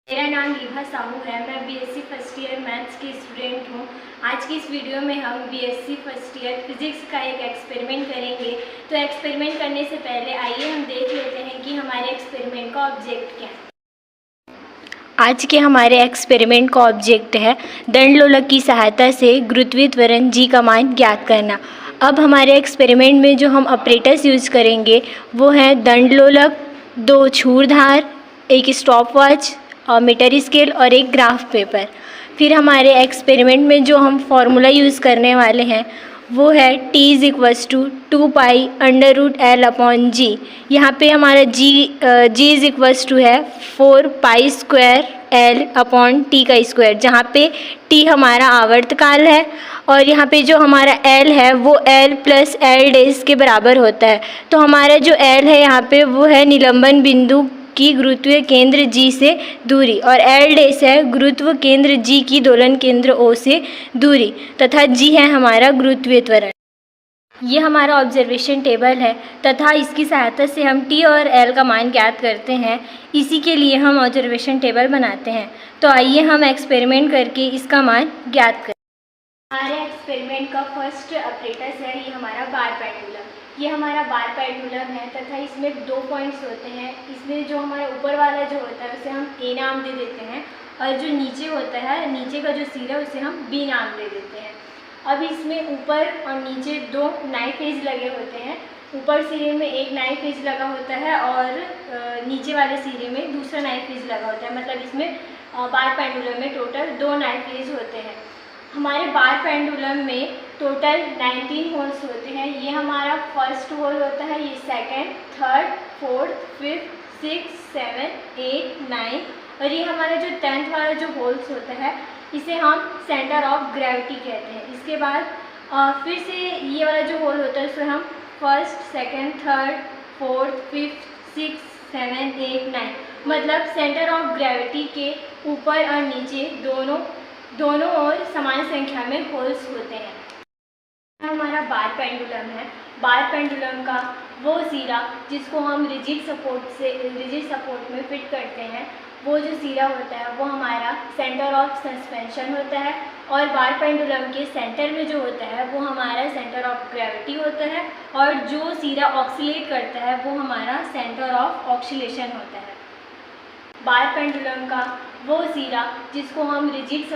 मेरा नाम लिभा साहू है। मैं बीएससी फर्स्ट ईयर मैथ्स की स्टूडेंट हूँ। आज की इस वीडियो में हम बीएससी फर्स्ट ईयर फिजिक्स का एक एक्सपेरिमेंट करेंगे। तो एक्सपेरिमेंट करने से पहले आइए हम देख लेते हैं कि हमारे एक्सपेरिमेंट का ऑब्जेक्ट क्या है। आज के हमारे एक्सपेरिमेंट का ऑब्जेक्ट है दंडलोलक की सहायता से गुरुत्वीय त्वरण जी का मान ज्ञात करना। अब हमारे एक्सपेरिमेंट में जो हम ऑपरेटर्स यूज़ करेंगे वो हैं दंडलोलक, 2 छूरधार, एक स्टॉपवॉच और मीटर स्केल और एक ग्राफ पेपर। फिर हमारे एक्सपेरिमेंट में जो हम फॉर्मूला यूज़ करने वाले हैं वो है T = 2π√L/g। यहाँ पे हमारा G है 4π²L/t², जहाँ पे T हमारा आवर्तकाल है और यहाँ पे जो हमारा L है वो L + L' के बराबर होता है। तो हमारा जो L है यहाँ पे वो है निलंबन बिंदु की गुरुत्वीय केंद्र G से दूरी और L' है गुरुत्व केंद्र G की दोलन केंद्र O से दूरी तथा G है हमारा गुरुत्वीय त्वरण। ये हमारा ऑब्जर्वेशन टेबल है तथा इसकी सहायता से हम T और L का मान ज्ञात करते हैं। इसी के लिए हम ऑब्जर्वेशन टेबल बनाते हैं। तो आइए हम एक्सपेरिमेंट करके इसका मान ज्ञात करें। हमारे एक्सपेरिमेंट का फर्स्ट ऑपरेटर है ये हमारा बार पेंडुलम। ये हमारा बार पेंडुलम है तथा इसमें 2 पॉइंट्स होते हैं। इसमें जो हमारा ऊपर वाला जो होता है उसे हम A नाम दे देते हैं और जो नीचे होता है, नीचे का जो सिरा है उसे हम B नाम दे देते हैं। अब इसमें ऊपर और नीचे 2 नाइफ एज लगे होते हैं। ऊपर सिरे में एक नाइफ एज लगा होता है और नीचे वाले सिरे में दूसरा नाइफ एज लगा होता है। मतलब इसमें बार पेंडुलम में टोटल 2 नाइफ एज होते हैं। हमारे बार पेंडुलम में टोटल 19 होल्स होते हैं। ये हमारा फर्स्ट होल होता है, ये सेकंड, थर्ड, फोर्थ, फिफ्थ, 6, 7, 8, 9 और ये हमारा जो 10th वाला जो होल्स होता है इसे हम सेंटर ऑफ ग्रेविटी कहते हैं। इसके बाद फिर से ये वाला जो होल होता है उसे हम first, second, third, fourth, fifth, 6, 7, 8, 9 मतलब सेंटर ऑफ ग्रेविटी के ऊपर और नीचे दोनों ओर समान संख्या में होल्स होते हैं। हमारा बार पेंडुलम है। बार पेंडुलम का वो सिरा जिसको हम रिजिड सपोर्ट में फिट करते हैं, वो जो सिरा होता है वो हमारा सेंटर ऑफ सस्पेंशन होता है और बार पेंडुलम के सेंटर में जो होता है वो हमारा सेंटर ऑफ ग्रेविटी होता है और जो सिरा ऑक्सीलेट करता है वो हमारा सेंटर ऑफ ऑक्सीलेशन होता है। बार पेंडुलम का वो सिरा जिसको हम रिजिड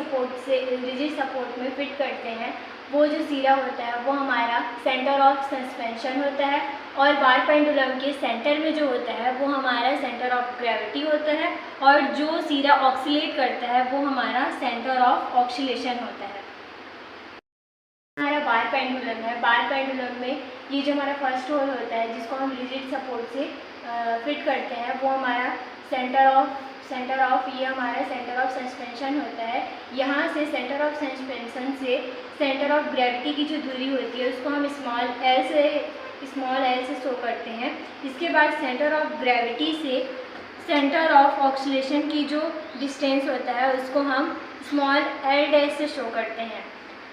सपोर्ट में फिट करते हैं, वो जो सिरा होता है वो हमारा सेंटर ऑफ सस्पेंशन होता है और बार पेंडुलम के सेंटर में जो होता है वो हमारा सेंटर ऑफ ग्रेविटी होता है और जो सिरा ऑक्सीलेट करता है वो हमारा सेंटर ऑफ ऑक्सीलेशन होता है। हमारा बार पेंडुलम है। बार पेंडुलम में ये जो हमारा फर्स्ट होल होता है जिसको हम रिजिड सपोर्ट से फिट करते हैं वो हमारा सेंटर ऑफ ये हमारा सेंटर ऑफ सस्पेंशन होता है। यहाँ से सेंटर ऑफ सस्पेंशन से सेंटर ऑफ ग्रेविटी की जो दूरी होती है उसको हम स्मॉल एल से शो करते हैं। इसके बाद सेंटर ऑफ ग्रेविटी से सेंटर ऑफ ऑक्सीलेशन की जो डिस्टेंस होता है उसको हम स्मॉल L' से शो करते हैं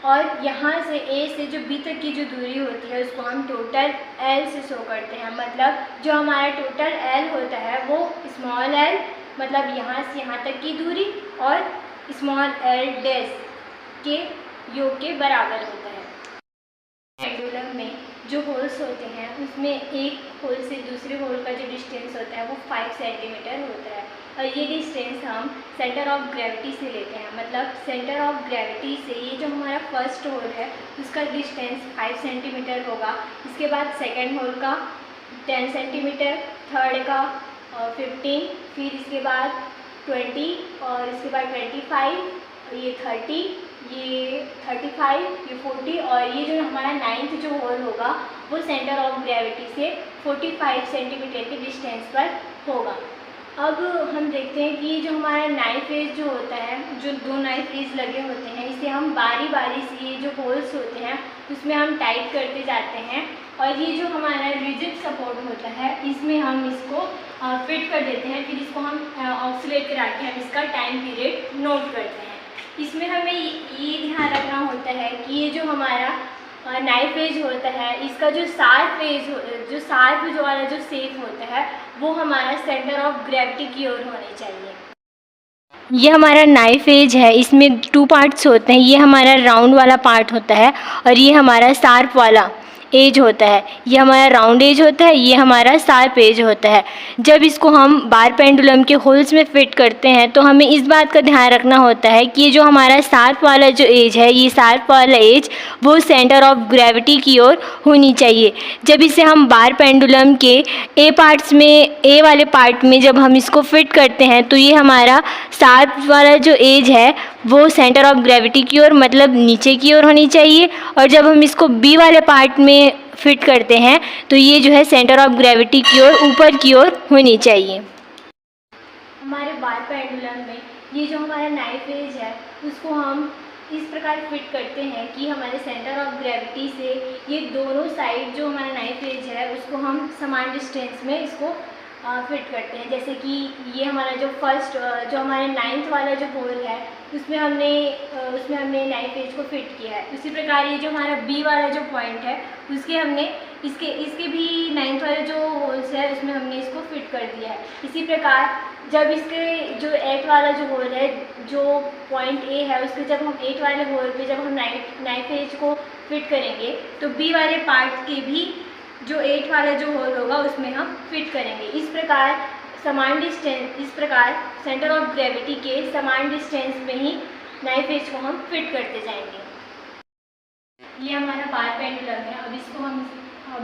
और यहाँ से A से जो B तक की जो दूरी होती है उसको हम टोटल L से शो करते हैं। मतलब जो हमारा टोटल L होता है वो स्मॉल l मतलब यहाँ से यहाँ तक की दूरी और स्मॉल L' के योग के बराबर होता है। पेंडुलम में जो होल्स होते हैं उसमें एक होल से दूसरे होल का जो डिस्टेंस होता है वो 5 सेंटीमीटर होता है और ये डिस्टेंस हम सेंटर ऑफ ग्रेविटी से लेते हैं। मतलब सेंटर ऑफ ग्रेविटी से ये जो हमारा फर्स्ट होल है उसका डिस्टेंस 5 सेंटीमीटर होगा। इसके बाद सेकंड होल का 10 सेंटीमीटर, थर्ड का 15, फिर इसके बाद 20 और इसके बाद 25, ये 30, ये 35, ये 40 और ये जो हमारा 9th जो होल होगा वो सेंटर ऑफ ग्रेविटी से 45 सेंटीमीटर के डिस्टेंस पर होगा। अब हम देखते हैं कि जो हमारा नाइफ एज जो होता है, जो 2 नाइफ एज लगे होते हैं, इसे हम बारी बारी से ये जो होल्स होते हैं उसमें हम टाइट करते जाते हैं और ये जो हमारा रिजिड सपोर्ट होता है इसमें हम इसको फिट कर देते हैं। फिर इसको हम ऑक्सीलेट करा के हम इसका टाइम पीरियड नोट करते हैं। इसमें हमें ये ध्यान रखना होता है कि ये जो हमारा नाइफ एज होता है इसका जो शार्प जो वाला जो शेप होता है वो हमारा सेंटर ऑफ ग्रेविटी की ओर होनी चाहिए। ये हमारा नाइफ एज है, इसमें 2 पार्ट्स होते हैं। ये हमारा राउंड वाला पार्ट होता है और ये हमारा शार्प वाला एज होता है। ये हमारा राउंड एज होता है, ये हमारा शार्प एज होता है। जब इसको हम बार पेंडुलम के होल्स में फिट करते हैं तो हमें इस बात का ध्यान रखना होता है कि ये जो हमारा शार्प वाला जो एज है, ये शार्प वाला एज वो सेंटर ऑफ ग्रेविटी की ओर होनी चाहिए। जब इसे हम बार पेंडुलम के ए पार्ट्स में, ए वाले पार्ट में जब हम इसको फिट करते हैं तो ये हमारा शार्प वाला जो एज है वो सेंटर ऑफ ग्रेविटी की ओर, मतलब नीचे की ओर होनी चाहिए। और जब हम इसको बी वाले पार्ट में फिट करते हैं तो ये जो है सेंटर ऑफ ग्रेविटी की ओर, ऊपर की ओर होनी चाहिए। हमारे बार पेंडुलम में ये जो हमारा नाइफ एज है उसको हम इस प्रकार फिट करते हैं कि हमारे सेंटर ऑफ ग्रेविटी से ये दोनों साइड जो हमारा नाइफ एज है उसको हम समान डिस्टेंस में इसको फिट करते हैं। जैसे कि ये हमारा जो फर्स्ट जो हमारे 9th वाला जो होल है उसमें हमने नाइफ एज को फिट किया है। उसी प्रकार ये जो हमारा बी वाला जो पॉइंट है उसके हमने इसके भी 9th वाले जो होल्स है उसमें हमने इसको फिट कर दिया है। इसी प्रकार जब इसके जो 8 वाला जो होल है, जो पॉइंट ए है, उसके जब हम 8 वाले होल पे जब हम नाइफ एज को फिट करेंगे तो बी वाले पार्ट के भी जो 8 वाला जो होल होगा उसमें हम फिट करेंगे। इस प्रकार सेंटर ऑफ ग्रेविटी के समान डिस्टेंस में ही नाइफ एज को हम फिट करते जाएंगे। ये हमारा बार पेंडुलम है। अब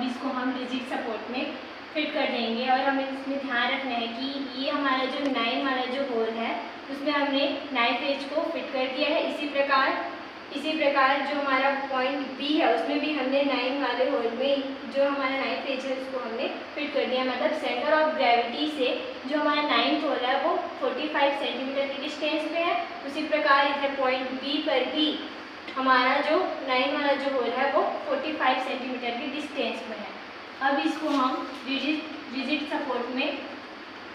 इसको हम रिजिड सपोर्ट में फिट कर देंगे और हमें इसमें ध्यान रखना है कि ये हमारा जो 9 वाला जो होल है उसमें हमने नाइफ एज को फिट कर दिया है। इसी प्रकार जो हमारा पॉइंट बी है उसमें भी हमने 9 वाले होल में जो हमारा नाइफ एज है उसको हमने फिट कर दिया। मतलब सेंटर ऑफ ग्रेविटी से जो हमारा 9th होल है वो 45 सेंटीमीटर की डिस्टेंस पे है। उसी प्रकार इधर पॉइंट बी पर भी हमारा जो 9 वाला जो होल है वो 45 सेंटीमीटर की डिस्टेंस में है। अब इसको हम रिजिड सपोर्ट में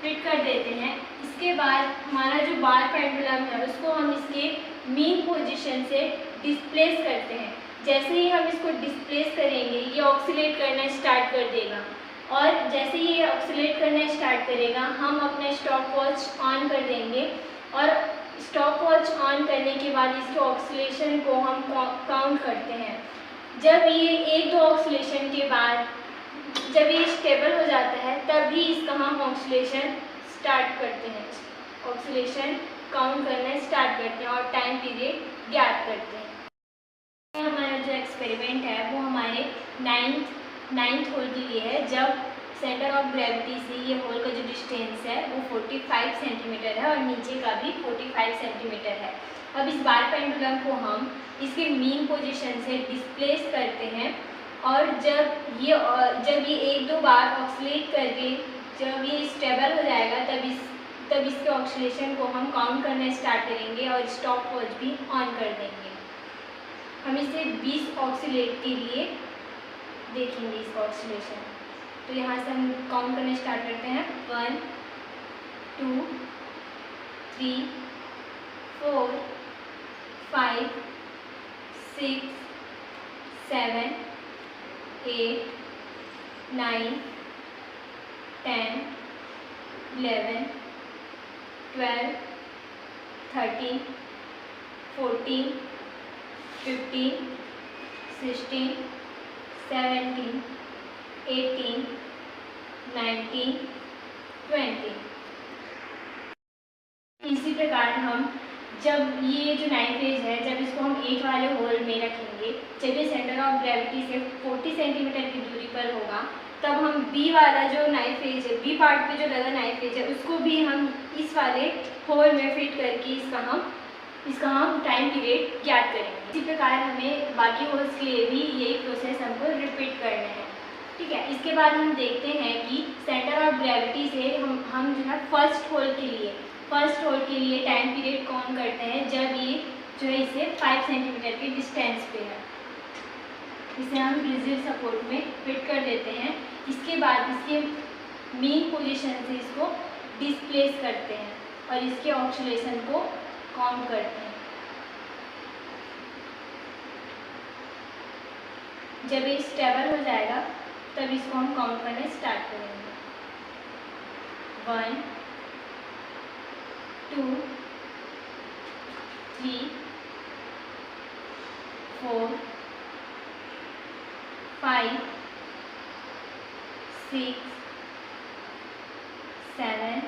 फिट कर देते हैं। इसके बाद हमारा जो बार पेंडुलम है उसको हम इसके मीन पोजीशन से डिस्प्लेस करते हैं। जैसे ही हम इसको डिस्प्लेस करेंगे ये ऑक्सीलेट करना स्टार्ट कर देगा और जैसे ही ये ऑक्सीलेट करना स्टार्ट करेगा हम अपना स्टॉप वॉच ऑन कर देंगे और स्टॉप वॉच ऑन करने के बाद इसके ऑक्सीलेशन को हम काउंट करते हैं। जब ये 1-2 ऑक्सीलेशन के बाद जब ये स्टेबल हो जाता है तभी इसका हम ऑक्सीलेशन स्टार्ट करते हैं, ऑक्सीलेशन काउंट करना स्टार्ट करते हैं और टाइम पीरियड ज्ञात करते हैं। हमारा जो एक्सपेरिमेंट है वो हमारे 9th होल के लिए है। जब सेंटर ऑफ ग्रेविटी से ये होल का जो डिस्टेंस है वो 45 सेंटीमीटर है और नीचे का भी 45 सेंटीमीटर है। अब इस बार पेंडुलम को हम इसके मीन पोजीशन से डिस्प्लेस करते हैं और जब ये 1-2 बार ऑक्सीलेट करके जब ये स्टेबल हो जाएगा तब इसके ऑक्सीलेशन को हम काउंट करना स्टार्ट करेंगे और स्टॉप वॉच भी ऑन कर देंगे। हम इसे 20 ऑक्सीलेट के लिए देखेंगे इसका ऑक्सीलेशन। तो यहाँ से हम काउंट करना स्टार्ट करते हैं 1 2 3 4 5 6 7 8 9 10 11 12 13 14 15 16 17 18 19 20। इसी प्रकार हम जब ये जो नाइफ एज है जब इसको हम 8 वाले होल में रखेंगे, जब ये सेंटर ऑफ ग्रेविटी से 40 सेंटीमीटर की दूरी पर होगा तब हम बी वाला जो नाइफ एज है, बी पार्ट पे जो लगा नाइफ एज है उसको भी हम इस वाले होल में फिट करके इसका हम टाइम पीरियड ज्ञात करेंगे। इसी प्रकार हमें बाकी होल्स के लिए भी यही प्रोसेस हमको रिपीट करना है। ठीक है, इसके बाद हम देखते हैं कि सेंटर ऑफ ग्रेविटी से हम जो है फर्स्ट होल के लिए टाइम पीरियड कौन करते हैं जब ये जो है इसे 5 सेंटीमीटर के डिस्टेंस पे है। इसे हम रिजिड सपोर्ट में फिट कर देते हैं। इसके बाद इसके मीन पोजीशन से इसको डिस्प्लेस करते हैं और इसके ऑक्सीलेशन को काउंट करते हैं। जब ये स्टेबल हो जाएगा तब इसको हम काउंट करना स्टार्ट करेंगे 1 2 3 4 5 6 7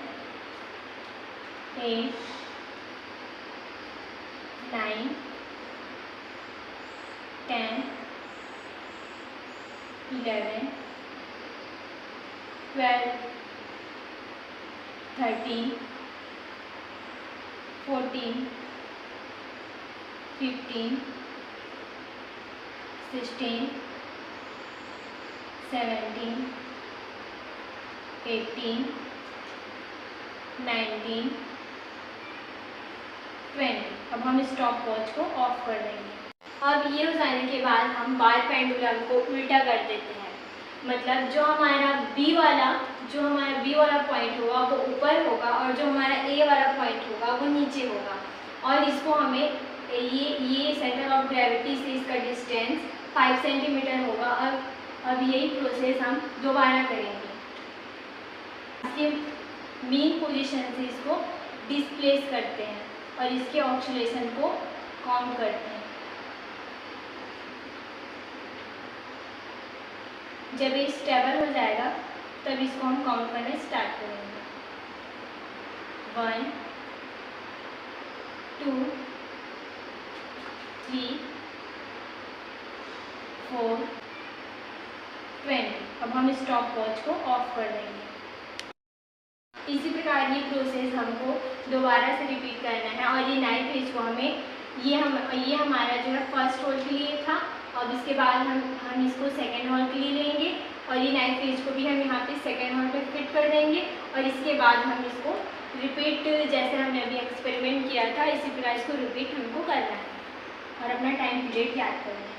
8 9 10 11 12 13 14 15 16 17 18 19 20। अब हम स्टॉप वॉच को ऑफ कर देंगे। अब ये हो जाने के बाद हम बार पेंडुलम को उल्टा कर देते हैं। मतलब जो हमारा बी वाला पॉइंट होगा वो ऊपर होगा और जो हमारा ए वाला पॉइंट होगा वो नीचे होगा। और इसको हमें ये सेंटर ऑफ ग्रेविटी से इसका डिस्टेंस 5 सेंटीमीटर होगा। अब यही प्रोसेस हम दोबारा करेंगे। इसके मेन पोजीशन से इसको डिस्प्लेस करते हैं और इसके ऑक्सीलेशन को काउंट करते हैं। जब ये स्टेबल हो जाएगा तब इसको हम काउंट करना स्टार्ट करेंगे। 1 2 3 4 20। अब हम स्टॉप वॉच को ऑफ कर देंगे। इसी प्रकार ये प्रोसेस हमको दोबारा से रिपीट करना है। और ये नाइफ एज को हमें ये हमारा जो है फर्स्ट होल के लिए था। अब इसके बाद हम इसको सेकेंड होल के लिए लेंगे और ये नाइफ एज को भी हम यहाँ पे सेकेंड होल पे फिट कर देंगे। और इसके बाद हम इसको रिपीट, जैसे हमने अभी एक्सपेरिमेंट किया था इसी प्रकार इसको रिपीट हमको करना है और अपना टाइम पीरियड याद करना है।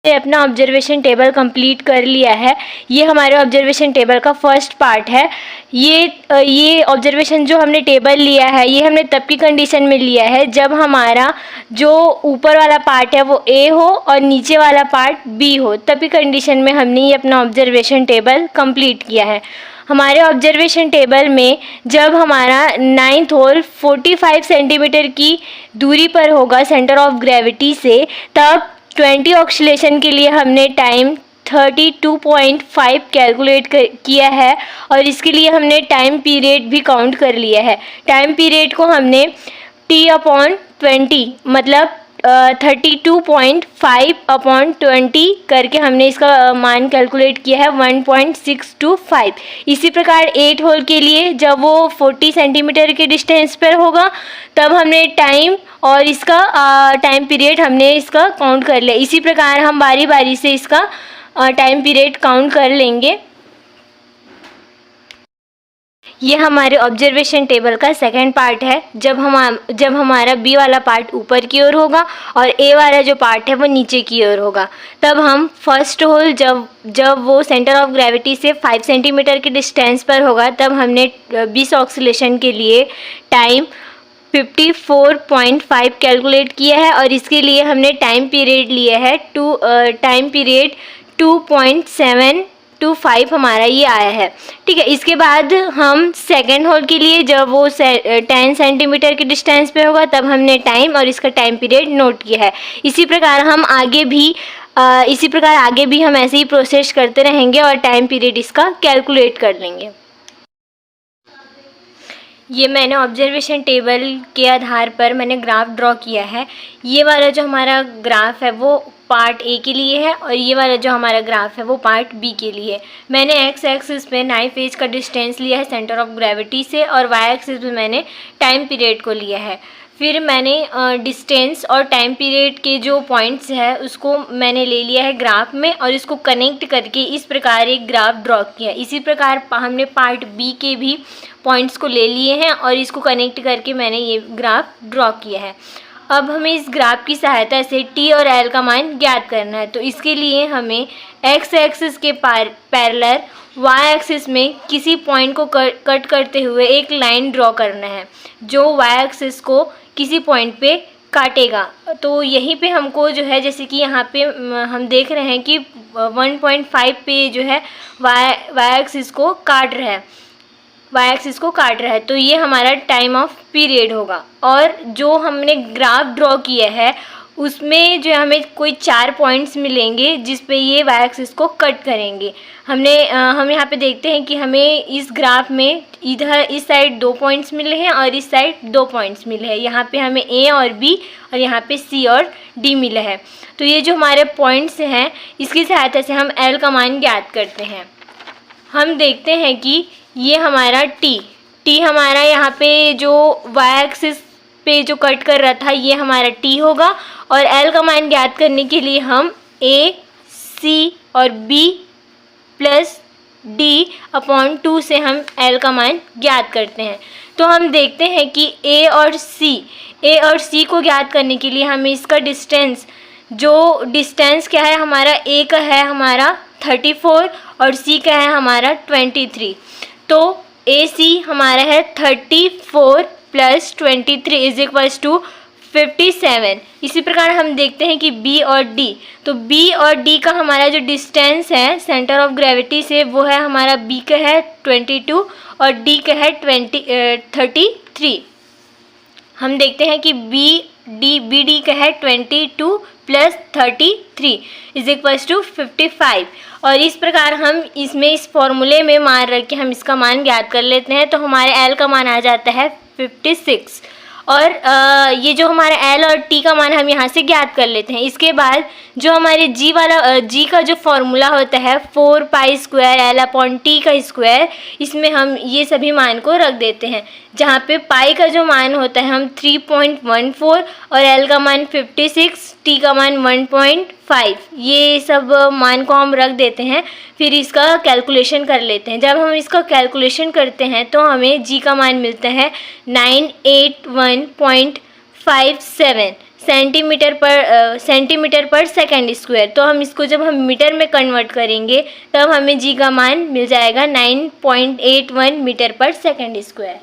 अपना ऑब्जर्वेशन टेबल कंप्लीट कर लिया है। ये हमारे ऑब्जर्वेशन टेबल का फर्स्ट पार्ट है। ये ऑब्जर्वेशन जो हमने टेबल लिया है ये हमने तब की कंडीशन में लिया है जब हमारा जो ऊपर वाला पार्ट है वो ए हो और नीचे वाला पार्ट बी हो। तब की कंडीशन में हमने ये अपना ऑब्जर्वेशन टेबल कंप्लीट किया है। हमारे ऑब्जर्वेशन टेबल में जब हमारा 9th होल 45 सेंटीमीटर की दूरी पर होगा सेंटर ऑफ ग्रेविटी से, तब 20 ऑक्सीलेशन के लिए हमने टाइम 32.5 कैलकुलेट किया है और इसके लिए हमने टाइम पीरियड भी काउंट कर लिया है। टाइम पीरियड को हमने T/20 मतलब 32.5/20 करके हमने इसका मान कैलकुलेट किया है 1.625। इसी प्रकार 8 होल के लिए जब वो 40 सेंटीमीटर के डिस्टेंस पर होगा तब हमने टाइम और इसका टाइम पीरियड हमने इसका काउंट कर लिया। इसी प्रकार हम बारी बारी से इसका टाइम पीरियड काउंट कर लेंगे। ये हमारे ऑब्जर्वेशन टेबल का सेकंड पार्ट है। जब हमारा बी वाला पार्ट ऊपर की ओर होगा और ए वाला जो पार्ट है वो नीचे की ओर होगा, तब हम फर्स्ट होल जब वो सेंटर ऑफ ग्रेविटी से 5 सेंटीमीटर के डिस्टेंस पर होगा तब हमने 20 ऑक्सीलेशन के लिए टाइम 54.5 कैलकुलेट किया है और इसके लिए हमने टाइम पीरियड लिया है 2.725 हमारा ये आया है। ठीक है, इसके बाद हम सेकेंड होल के लिए जब वो 10 सेंटीमीटर के डिस्टेंस पे होगा तब हमने टाइम और इसका टाइम पीरियड नोट किया है। इसी प्रकार आगे भी हम ऐसे ही प्रोसेस करते रहेंगे और टाइम पीरियड इसका कैलकुलेट कर लेंगे। ये मैंने ऑब्जर्वेशन टेबल के आधार पर मैंने ग्राफ ड्रॉ किया है। ये वाला जो हमारा ग्राफ है वो पार्ट ए के लिए है और ये वाला जो हमारा ग्राफ है वो पार्ट बी के लिए। मैंने एक्स एक्सिस पे नाइफ एज का डिस्टेंस लिया है सेंटर ऑफ ग्रेविटी से और वाई एक्सिस पे मैंने टाइम पीरियड को लिया है। फिर मैंने डिस्टेंस और टाइम पीरियड के जो पॉइंट्स है उसको मैंने ले लिया है ग्राफ में और इसको कनेक्ट करके इस प्रकार एक ग्राफ ड्रॉ किया। इसी प्रकार हमने पार्ट बी के भी पॉइंट्स को ले लिए हैं और इसको कनेक्ट करके मैंने ये ग्राफ ड्रॉ किया है। अब हमें इस ग्राफ की सहायता से टी और एल का मान ज्ञात करना है। तो इसके लिए हमें एक्स एक्सिस के पैरेलल वाई एक्सिस में किसी पॉइंट को कट करते हुए एक लाइन ड्रॉ करना है जो वाई एक्सिस को किसी पॉइंट पे काटेगा। तो यहीं पे हमको जो है जैसे कि यहाँ पे हम देख रहे हैं कि 1.5 पे जो है वाई एक्सिस को काट रहा है। वाई एक्सिस को काट रहा है, तो ये हमारा टाइम ऑफ पीरियड होगा। और जो हमने ग्राफ ड्रॉ किया है उसमें जो हमें कोई 4 पॉइंट्स मिलेंगे जिस पे ये वाई एक्सिस को कट करेंगे। हम यहाँ पे देखते हैं कि हमें इस ग्राफ में इधर इस साइड 2 पॉइंट्स मिले हैं और इस साइड 2 पॉइंट्स मिले हैं। यहाँ पे हमें ए और बी और यहाँ पे सी और डी मिला है। तो ये जो हमारे पॉइंट्स हैं इसकी सहायता से हम एल का मान ज्ञात करते हैं। हम देखते हैं कि ये हमारा टी हमारा यहाँ पे जो वाई एक्सिस पे जो कट कर रहा था ये हमारा टी होगा। और एल का मान ज्ञात करने के लिए हम ए, सी और बी प्लस डी अपॉन 2 से हम एल का मान ज्ञात करते हैं। तो हम देखते हैं कि ए और सी को ज्ञात करने के लिए हमें इसका डिस्टेंस क्या है हमारा, ए का है हमारा 34 और सी का है हमारा 23। तो ए सी हमारा है 34 प्लस 23 इज इक्वल्स टू 57। इसी प्रकार हम देखते हैं कि बी और डी, तो बी और डी का हमारा जो डिस्टेंस है सेंटर ऑफ ग्रेविटी से वो है हमारा बी का है 22 और डी का है 33। हम देखते हैं कि बी डी का है 22 प्लस 33 इज इक्वल्स टू 55। और इस प्रकार हम इसमें इस फॉर्मूले में मान रख के हम इसका मान ज्ञात कर लेते हैं। तो हमारे एल का मान आ जाता है 56। और ये जो हमारा एल और टी का मान हम यहाँ से ज्ञात कर लेते हैं। इसके बाद जो हमारे जी का जो फॉर्मूला होता है 4 pi square L upon T का स्क्वायर, इसमें हम ये सभी मान को रख देते हैं। जहाँ पे पाई का जो मान होता है हम 3.14 और एल का मान 56, टी का मान 1.5, ये सब मान को हम रख देते हैं। फिर इसका कैलकुलेशन कर लेते हैं। जब हम इसका कैलकुलेशन करते हैं तो हमें जी का मान मिलता है 981.57 सेंटीमीटर पर सेकंड स्क्वायर। तो हम इसको जब हम मीटर में कन्वर्ट करेंगे तब हमें जी का मान मिल जाएगा 9.81 मीटर पर सेकंड स्क्वायर।